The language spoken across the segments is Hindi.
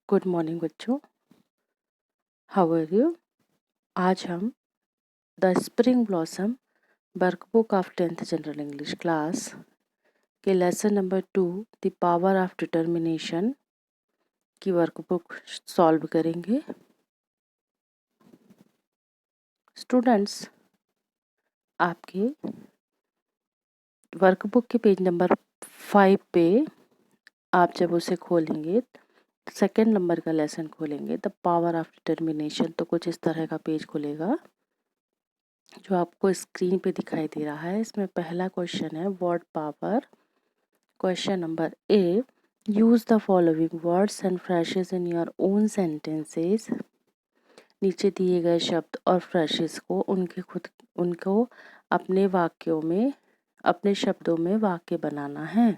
गुड मॉर्निंग बच्चों, हाउ आर यू। आज हम the spring blossom workbook of 10th general English class के lesson number 2 the power of determination की वर्कबुक सॉल्व करेंगे। स्टूडेंट्स, आपके वर्कबुक के पेज नंबर 5 पे आप जब उसे खोलेंगे, सेकेंड नंबर का लेसन खोलेंगे द पावर ऑफ डिटर्मिनेशन, तो कुछ इस तरह का पेज खुलेगा जो आपको स्क्रीन पे दिखाई दे रहा है। इसमें पहला क्वेश्चन है word power. Question number A, use the following words and phrases in your own sentences. नीचे दिए गए शब्द और फ्रेजेस को उनको अपने वाक्यों में, अपने शब्दों में वाक्य बनाना है।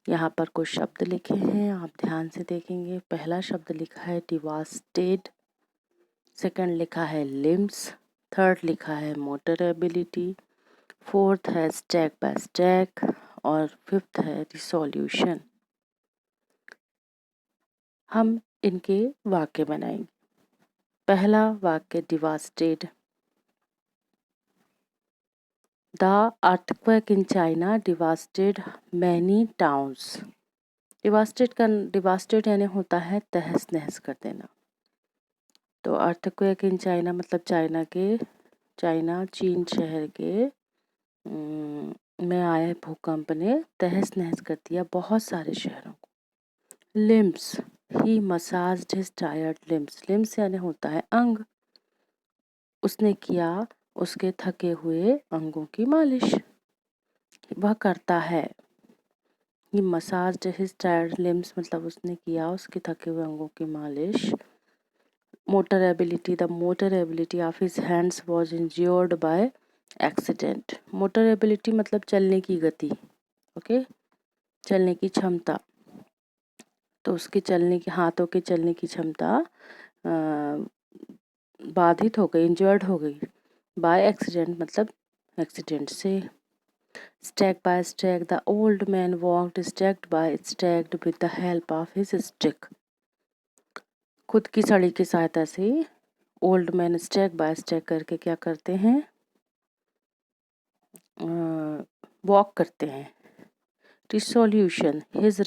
यहाँ पर कुछ शब्द लिखे हैं, आप ध्यान से देखेंगे। पहला शब्द लिखा है डिवास्टेड, सेकंड लिखा है लिम्स, थर्ड लिखा है मोटर एबिलिटी, फोर्थ है स्टैक बाय स्टैक और फिफ्थ है रिसोल्यूशन। हम इनके वाक्य बनाएंगे। पहला वाक्य devastated. The earthquake in China devastated many towns. Devastated यानी होता है तहस नहस कर देना। तो अर्थक्वेक इन चाइना मतलब चाइना चीन शहर के में आए भूकंप ने तहस नहस कर दिया बहुत सारे शहरों को। लिम्स, ही मसाज्ड हिज टायर्ड लिम्स। लिम्स यानी होता है अंग। उसने किया उसके थके हुए अंगों की मालिश। वह करता है। ही मसाज्ड हिज टायर्ड लिम्स मतलब उसने किया उसके थके हुए अंगों की मालिश। Motor ability, the motor ability of his hands was injured by accident. Motor ability मतलब चलने की गति, ओके, चलने की क्षमता। तो उसके हाथों के चलने की क्षमता बाधित हो गई, इंजर्ड हो गई। बाय एक्सीडेंट मतलब एक्सीडेंट से। Step by step, the old man walked stepped by stepped with the help of his stick. खुद की छड़ी की सहायता से old man step by step करके क्या करते हैं, वॉक करते हैं। Resolution, his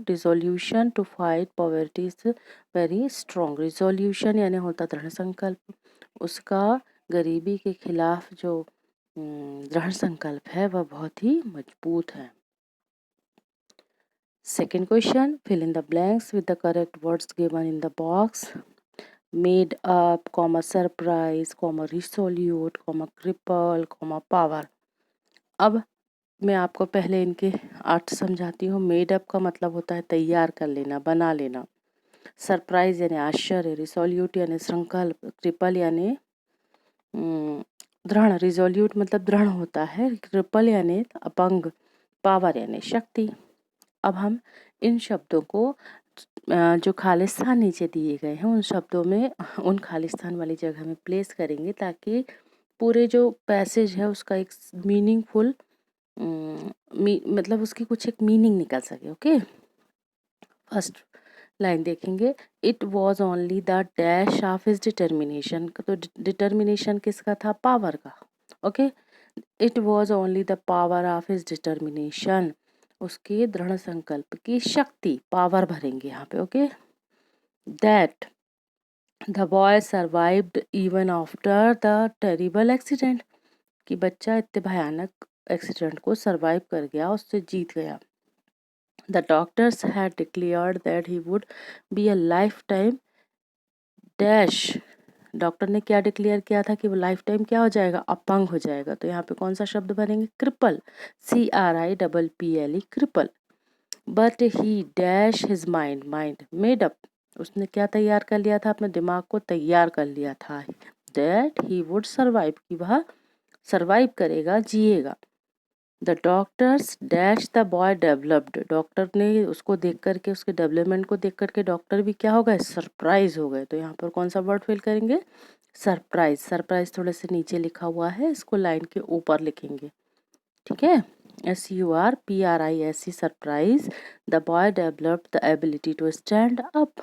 resolution to fight poverty is very strong. Resolution यानी होता दृढ़ संकल्प। उसका गरीबी के खिलाफ जो दृढ़ संकल्प है वह बहुत ही मजबूत है। Second question, fill in the blanks with the correct words given in the box. Made up, comma surprise, comma resolute, comma cripple, comma power. अब मैं आपको पहले इनके अर्थ समझाती हूँ। मेड अप का मतलब होता है तैयार कर लेना, बना लेना। सरप्राइज यानी आश्चर्य, रिसोल्यूट यानी संकल्प, क्रिपल यानी दृढ़। रिजोल्यूट मतलब दृढ़ होता है, क्रिपल यानी अपंग, पावर यानी शक्ति। अब हम इन शब्दों को जो खालिस्तान नीचे दिए गए हैं उन शब्दों में, उन खालिस्तान वाली जगह में प्लेस करेंगे ताकि पूरे जो पैसेज है उसका एक मीनिंगफुल मतलब उसकी कुछ एक मीनिंग निकल सके। ओके, फर्स्ट लाइन देखेंगे। It was only the dash of his determination. तो डिटर्मिनेशन किसका था, पावर का। Okay, it was only the power of his determination, उसके दृढ़ संकल्प की शक्ति, पावर भरेंगे यहाँ पे। Okay, that the boy survived even after the terrible accident, कि बच्चा इतने भयानक एक्सीडेंट को सर्वाइव कर गया, उससे जीत गया। The doctors had declared that he would be a lifetime dash। Doctor ने क्या डिक्लेयर किया था कि वो लाइफ टाइम क्या हो जाएगा, अपंग हो जाएगा। तो यहाँ पे कौन सा शब्द भरेंगे, cripple, CRIPPLE, cripple. But he dash his mind, mind made up, उसने क्या तैयार कर लिया था, अपने दिमाग को तैयार कर लिया था, दैट ही वुड सर्वाइव, कि वह सर्वाइव करेगा, जिएगा। The doctors dash the boy developed, doctor ने उसको देख करके, उसके डेवलपमेंट को देख करके डॉक्टर भी क्या हो गए, सरप्राइज हो गए। तो यहाँ पर कौन सा वर्ड फिल करेंगे, सरप्राइज। सरप्राइज थोड़े से नीचे लिखा हुआ है, इसको लाइन के ऊपर लिखेंगे, ठीक है। SURPRISE surprise, the boy developed the ability to stand up.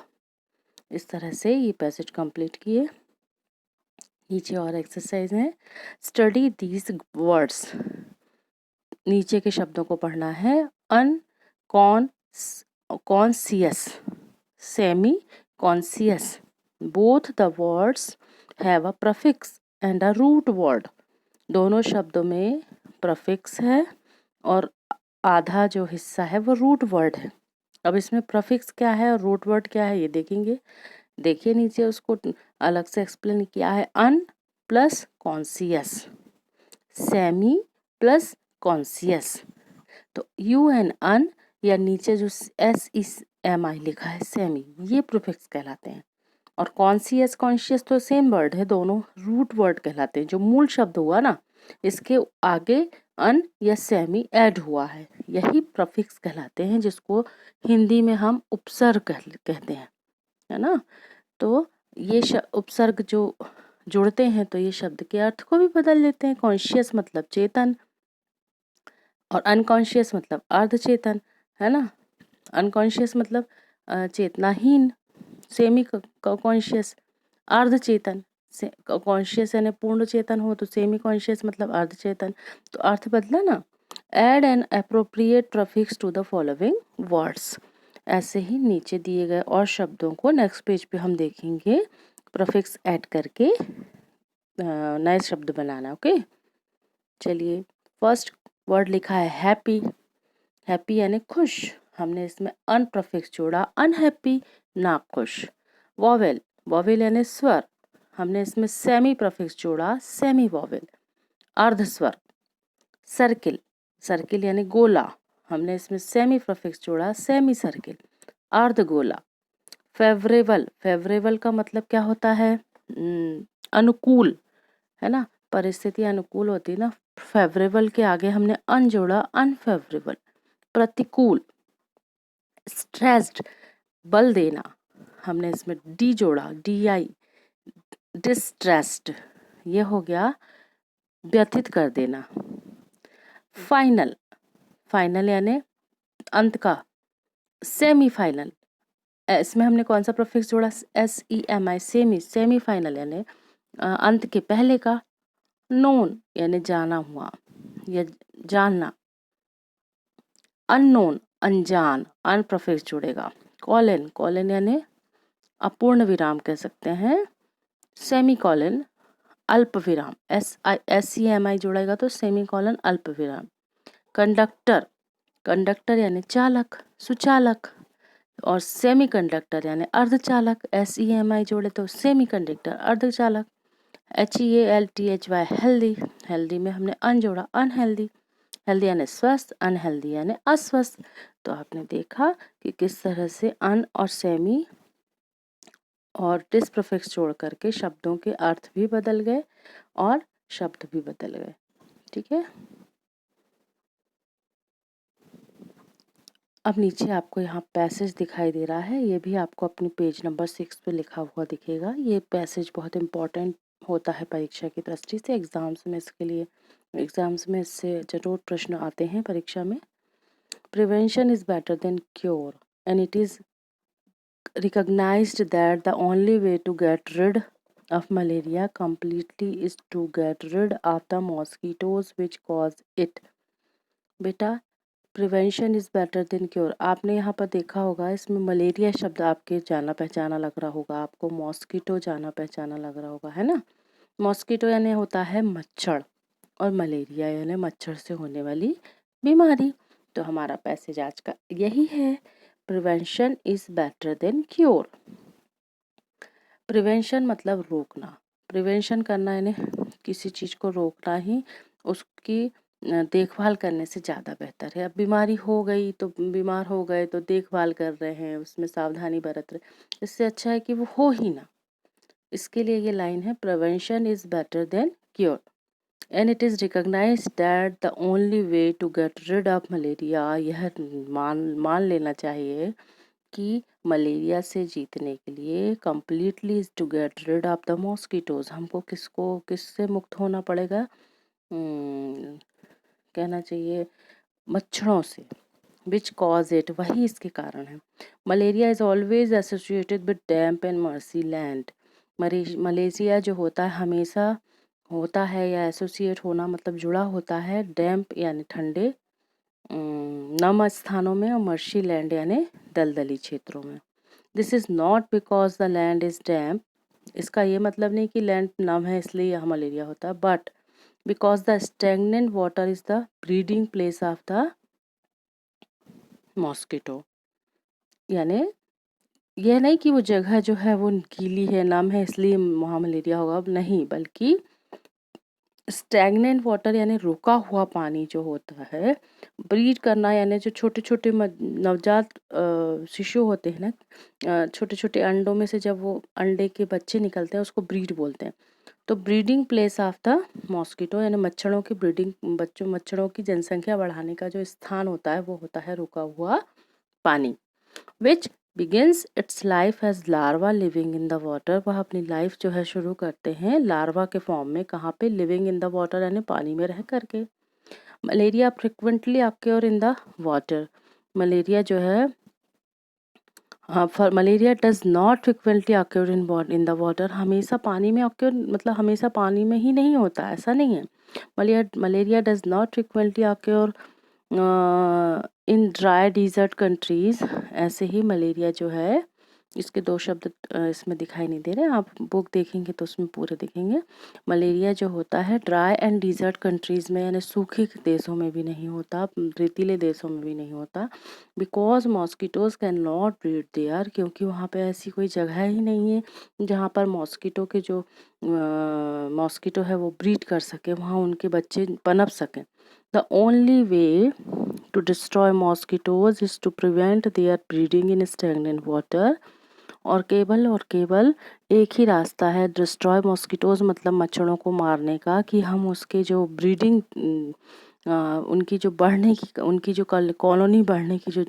इस तरह से ये पैसेज कंप्लीट किए। नीचे और एक्सरसाइज है, स्टडी दीज वर्ड्स, नीचे के शब्दों को पढ़ना है। Unconscious, semi conscious, both the words have a prefix and a root word. दोनों शब्दों में प्रफिक्स है और आधा जो हिस्सा है वो रूट वर्ड है। अब इसमें प्रफिक्स क्या है और रूट वर्ड क्या है ये देखेंगे। देखिए नीचे उसको अलग से एक्सप्लेन किया है। Un plus conscious, semi plus conscious, तो यू एन अन या नीचे जो SEMI लिखा है सेमी, ये प्रीफिक्स कहलाते हैं। और कॉन्शियस कॉन्शियस तो सेम वर्ड है, दोनों रूट वर्ड कहलाते हैं। जो मूल शब्द हुआ ना, इसके आगे अन या सेमी ऐड हुआ है, यही प्रीफिक्स कहलाते हैं, जिसको हिंदी में हम उपसर्ग कहते हैं, है ना। तो ये उपसर्ग जो जुड़ते हैं तो ये शब्द के अर्थ को भी बदल देते हैं। कॉन्शियस मतलब चेतन और अनकॉन्शियस मतलब अर्धचेतन, है ना। अनकॉन्शियस मतलब चेतनाहीन, सेमी कॉन्शियस अर्धचेतन, कॉन्शियस यानी पूर्ण चेतन हो तो सेमी कॉन्शियस मतलब अर्धचेतन। तो अर्थ बदला ना। Add an appropriate prefix to the following words. ऐसे ही नीचे दिए गए और शब्दों को नेक्स्ट पेज पे हम देखेंगे प्रीफिक्स ऐड करके नए शब्द बनाना। ओके, चलिए फर्स्ट वर्ड लिखा है हैप्पी। हैप्पी यानी खुश, हमने इसमें अन प्रीफिक्स जोड़ा, अनहैप्पी ना खुश। वॉवेल, वॉवेल यानी स्वर, हमने इसमें सेमी प्रीफिक्स जोड़ा, सेमी वॉवेल, अर्ध स्वर। सर्किल, सर्किल यानी गोला, हमने इसमें सेमी प्रीफिक्स जोड़ा, सेमी सर्किल, अर्ध गोला। फेवरेबल, फेवरेबल का मतलब क्या होता है, अनुकूल, है ना। परिस्थिति अनुकूल होती है ना, फेवरेबल के आगे हमने अन जोड़ा, अनफेवरेबल। प्रतिकूल, स्ट्रेस्ड, बल देना, हमने इसमें डी जोड़ा, DI, डिस्ट्रेस्ड, ये हो गया व्यथित कर देना। फाइनल, फाइनल यानी अंत का। सेमी फाइनल, इसमें हमने कौन सा प्रीफिक्स जोड़ा, SEMI, सेमी, सेमी फाइनल यानी अंत के पहले का। नोन यानी जाना हुआ या जानना। अननोन, अनजान, अन प्रीफिक्स जुड़ेगा। कॉलन, कॉलन यानी अपूर्ण विराम कह सकते हैं। सेमी कॉलन, अल्प विराम, SEMI जुड़ेगा तो सेमी कॉलन अल्प विराम। कंडक्टर, कंडक्टर यानी चालक, सुचालक। और सेमी कंडक्टर यानी अर्धचालक, SEMI जोड़े तो सेमी कंडक्टर अर्धचालक। HEALTHY, हेल्दी, हेल्दी में हमने अन जोड़ा, अनहेल्दी, हेल्दी यानी स्वस्थ, अनहेल्दी यानी अस्वस्थ। तो आपने देखा कि किस तरह से अन और सेमी और डिस प्रीफिक्स जोड़ करके शब्दों के अर्थ भी बदल गए और शब्द भी बदल गए। ठीक है, अब नीचे आपको यहाँ पैसेज दिखाई दे रहा है, ये भी आपको अपनी पेज नंबर 6 पे लिखा हुआ दिखेगा। ये पैसेज बहुत इम्पोर्टेंट होता है परीक्षा की दृष्टि से, एग्जाम्स में इसके लिए, एग्जाम्स में इससे जरूर प्रश्न आते हैं परीक्षा में। Prevention is better than cure and it is recognized that the only way to get rid of malaria completely is to get rid of the mosquitoes which cause it। बेटा prevention is better than cure, आपने यहाँ पर देखा होगा इसमें मलेरिया शब्द आपके जाना पहचाना लग रहा होगा, आपको मॉस्किटो जाना पहचाना लग रहा होगा, है ना। मॉस्किटो यानी होता है मच्छर और मलेरिया यानी मच्छर से होने वाली बीमारी। तो हमारा पैसेज आज का यही है, prevention is better than cure. Prevention मतलब रोकना, प्रिवेंशन करना यानी किसी चीज़ को रोकना ही उसकी देखभाल करने से ज़्यादा बेहतर है। अब बीमारी हो गई तो बीमार हो गए तो देखभाल कर रहे हैं, उसमें सावधानी बरत रहे, इससे अच्छा है कि वो हो ही ना। इसके लिए ये लाइन है, prevention is better than cure and it is recognised that the only way to get rid of malaria. यह मान लेना चाहिए कि मलेरिया से जीतने के लिए completely to get rid of the mosquitoes, हमको किससे मुक्त होना पड़ेगा, कहना चाहिए मच्छरों से, विच कॉज इट, वही इसके कारण है। Malaria is always associated with damp and marshy land. Malaria जो होता है हमेशा होता है या एसोसिएट होना मतलब जुड़ा होता है डैम्प यानी ठंडे नम स्थानों में और मर्शी लैंड यानी दलदली क्षेत्रों में। This is not because the land is damp, इसका ये मतलब नहीं कि लैंड नम है इसलिए यहाँ मलेरिया होता है, but because the stagnant water is the breeding place of the mosquito. यानी यह नहीं कि वो जगह जो है वो गीली है नम है इसलिए वहाँ मलेरिया होगा, नहीं, बल्कि स्टैग्नेंट वाटर यानी रुका हुआ पानी जो होता है, ब्रीड करना यानी जो छोटे छोटे नवजात शिशु होते हैं ना, छोटे छोटे अंडों में से जब वो अंडे के बच्चे निकलते हैं उसको ब्रीड बोलते हैं। तो breeding place of the mosquito यानी मच्छरों की ब्रीडिंग, मच्छरों की जनसंख्या बढ़ाने का जो स्थान होता है वो होता है रुका हुआ पानी। Which begins its life as larva living in the water, वह अपनी लाइफ जो है शुरू करते हैं लार्वा के फॉर्म में, कहाँ पे, लिविंग इन द वाटर यानी पानी में रह करके। Malaria frequently occur in the water, malaria जो है malaria does not frequently occur in the water, हमेशा पानी में अक्योर मतलब हमेशा पानी में ही नहीं होता, ऐसा नहीं है। Malaria does not frequently occur in dry desert countries, ऐसे ही मलेरिया जो है, इसके दो शब्द इसमें दिखाई नहीं दे रहे, आप बुक देखेंगे तो उसमें पूरे दिखेंगे। मलेरिया जो होता है ड्राई एंड डिजर्ट कंट्रीज में यानी सूखे देशों में भी नहीं होता, रेतीले देशों में भी नहीं होता। Because mosquitoes can not breed there, क्योंकि वहाँ पे ऐसी कोई जगह ही नहीं है जहाँ पर मॉस्किटो के जो मॉस्किटो है वो ब्रीड कर सके, वहाँ उनके बच्चे पनप सकें। The only way to destroy mosquitoes is to prevent their breeding in stagnant water, और केवल एक ही रास्ता है डिस्ट्रॉय मॉस्किटोज मतलब मच्छरों को मारने का, कि हम उसके जो ब्रीडिंग उनकी जो बढ़ने की उनकी जो कॉलोनी बढ़ने की जो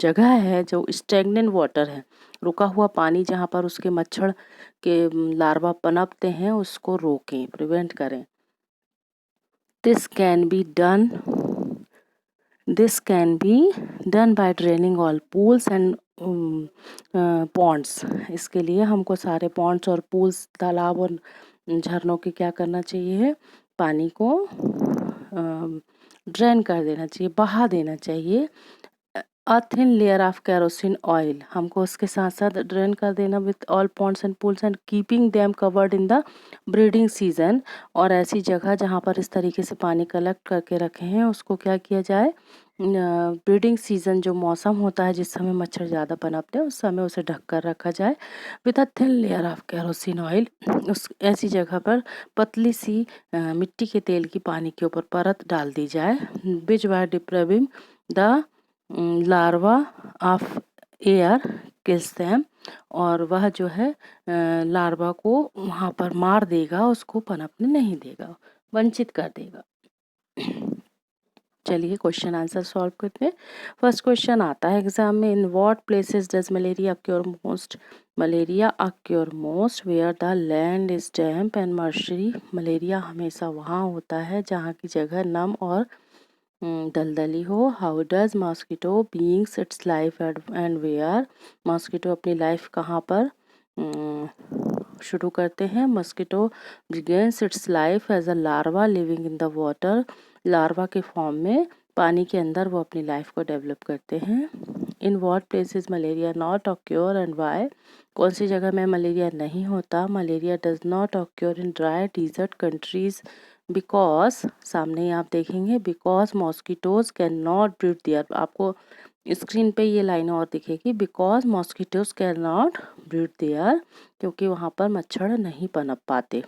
जगह है, जो स्टैग्नेंट वाटर है, रुका हुआ पानी जहाँ पर उसके मच्छर के लार्वा पनपते हैं, उसको रोकें, प्रिवेंट करें। This can be done by draining all pools and ponds. इसके लिए हमको सारे पॉन्ड्स और पूल्स, तालाब और झरनों के क्या करना चाहिए, पानी को ड्रेन कर देना चाहिए, बहा देना चाहिए। A thin layer of kerosene oil, हमको उसके साथ साथ ड्रेन कर देना with all ponds and pools and keeping them covered in the breeding season, और ऐसी जगह जहाँ पर इस तरीके से पानी कलेक्ट करके रखे हैं उसको क्या किया जाए, ब्रीडिंग सीजन जो मौसम होता है जिस समय मच्छर ज़्यादा पनपते हैं उस समय उसे ढक कर रखा जाए with a thin layer of kerosene oil, उस ऐसी जगह पर पतली सी मिट्टी के तेल की पानी के ऊपर परत डाल दी जाए, which by depriving the larva of air kills them, और वह जो है लार्वा को वहाँ पर मार देगा, उसको पनपने नहीं देगा, वंचित कर देगा। चलिए क्वेश्चन आंसर सॉल्व करते हैं। फर्स्ट क्वेश्चन आता है एग्जाम में, in what places does malaria occur most, malaria occur most where the land is damp and marshy, malaria हमेशा वहाँ होता है जहाँ की जगह नम और दलदली हो। हाउ डज मॉस्किटो बीइंग्स its life and where, mosquito अपनी लाइफ कहाँ पर शुरू करते हैं, mosquito begins its life as a larva living in the water, larva के फॉर्म में पानी के अंदर वो अपनी लाइफ को डेवलप करते हैं। In what places malaria not occur and why, कौन सी जगह में मलेरिया नहीं होता, malaria does not occur in dry desert countries because, सामने ही आप देखेंगे, because mosquitoes can not breed there, आपको स्क्रीन पे ये लाइन और दिखेगी, because mosquitoes can not breed there, क्योंकि वहाँ पर मच्छर नहीं पनप पाते।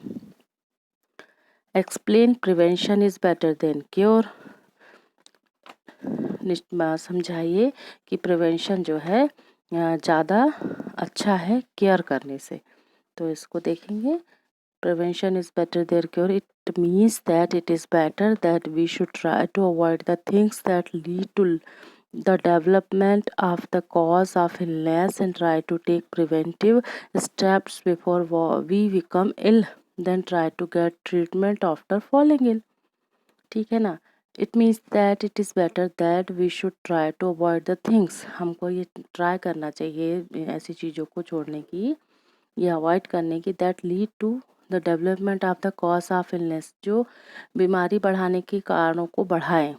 Explain prevention is better than cure, समझाइए कि प्रिवेंशन जो है ज़्यादा अच्छा है केयर करने से। तो इसको देखेंगे, prevention is better than cure, it means that it is better that we should try to avoid the things that lead to the development of the cause of illness and try to take preventive steps before we become ill, then try to get treatment after falling ill। ठीक है ना, it means that it is better that we should try to avoid the things, हमको ये ट्राई करना चाहिए ऐसी चीज़ों को छोड़ने की या अवॉइड करने की that lead to the development of the cause of illness, जो बीमारी बढ़ाने के कारणों को बढ़ाएं,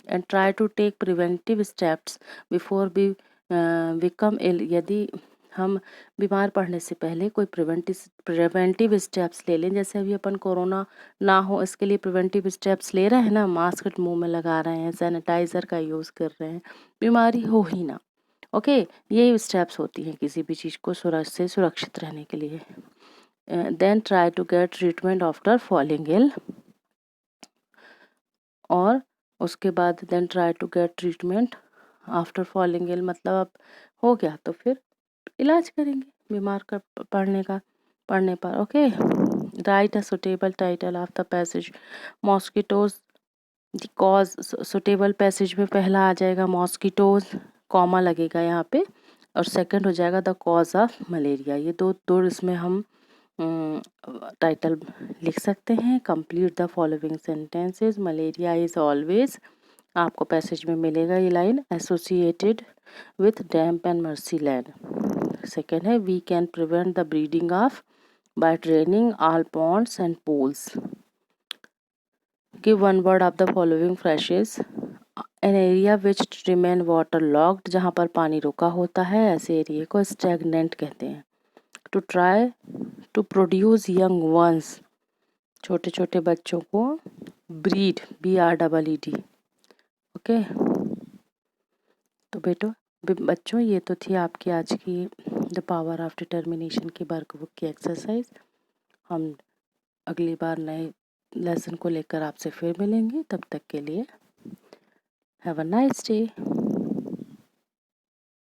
and try to take preventive steps before be become ill, यदि हम बीमार पड़ने से पहले कोई प्रिवेंटिव स्टेप्स ले लें, जैसे अभी अपन कोरोना ना हो इसके लिए प्रिवेंटिव स्टेप्स ले रहे हैं ना, मास्क मुंह में लगा रहे हैं, सैनिटाइज़र का यूज़ कर रहे हैं, बीमारी हो ही ना। ओके, ये स्टेप्स होती हैं किसी भी चीज़ को सुरक्षित रहने के लिए। Then try to get treatment after falling ill, और उसके बाद then try to get treatment after falling ill, मतलब अब हो गया तो फिर इलाज करेंगे बीमार का पड़ने पर। Okay, right a suitable title of the passage mosquitoes the cause, suitable passage में पहला आ जाएगा मॉस्किटोज, कॉमा लगेगा यहाँ पे, और सेकंड हो जाएगा द कॉज ऑफ मलेरिया। ये दो इसमें हम टाइटल लिख सकते हैं। Complete the following sentences, malaria is always, आपको पैसेज में मिलेगा ये line, associated with damp and marshy land. Second है we can prevent the breeding of by draining all ponds and pools। Give one word of the following phrases, an area which remain water locked, जहाँ पर पानी रुका होता है ऐसे एरिया को स्टैगनेंट कहते हैं। To try to produce young ones, छोटे छोटे बच्चों को ब्रीड, BREED। ओके, तो बच्चों ये तो थी आपकी आज की द पावर ऑफ डिटर्मिनेशन की वर्कबुक की एक्सरसाइज। हम अगली बार नए लेसन को लेकर आपसे फिर मिलेंगे, तब तक के लिए हैव अ नाइस डे।